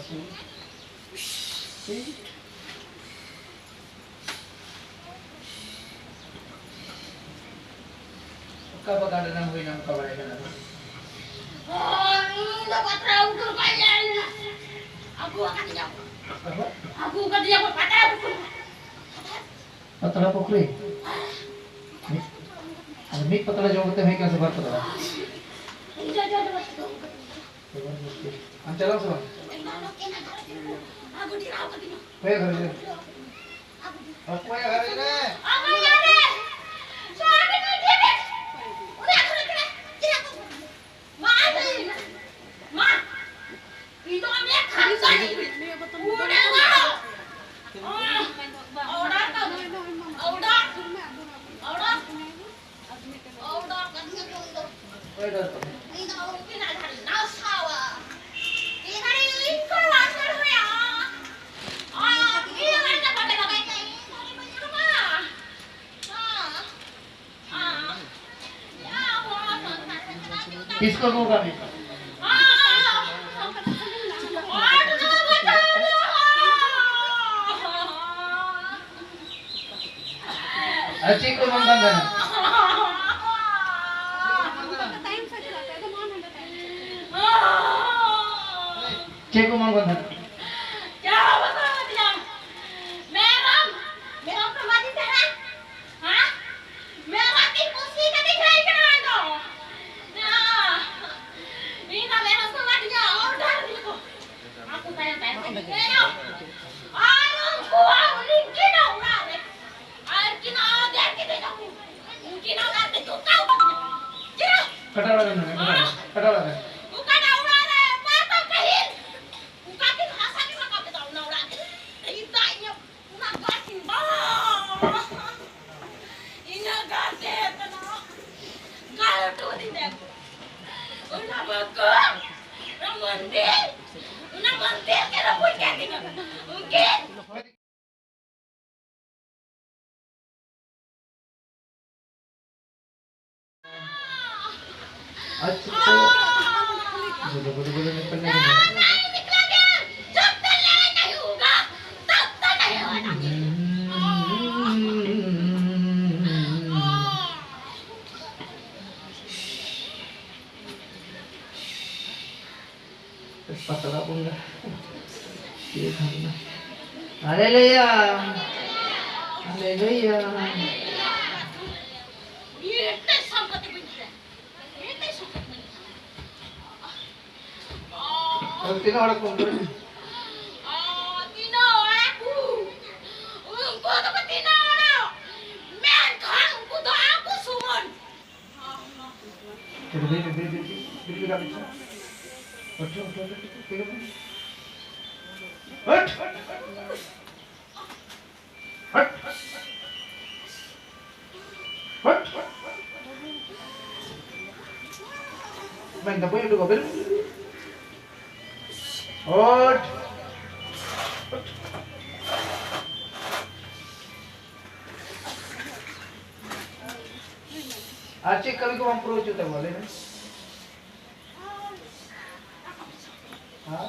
Kapag ada nang huwi ng kawalan na naman. Dapat raw ko kaya. Aku akan dijawab. Apa? Aku akan dijawab patah. Patala po kri. Mik patala jawab te hai ka sabar patala. Ang chalang sabar. Aku dirawat ini. Kaya gari ne. Aku kaya gari ne. Aku nyari. Sabi ko dito. Udah aku udah. Tidak. Maaf. Ma. Itu amnya kansa. Udah enggak. Udah kan. Udah. Udah kan itu. Kaya gari to. Ini mungkin ada nasawa. Ini ini kelas ya. Ini ada pakai ini. Ini banyak rumah. Ya Allah. Kisko ko kami. Aci ko mangganda na. Cek ko mangganda. Kadala na. Kadala na. Aci ko. Gulo-gulo ni panay. Patala po na. Hallelujah. Hallelujah. Ang tinawarak mo doon. Tinawarak ko. Ungko to ka tinawarak. Men kan ungko to ako sumon. Bili kapit siya. Hut. Main na po yung lugabil. Hut. Archie कभी को हम प्रोच होता बोले ना हाँ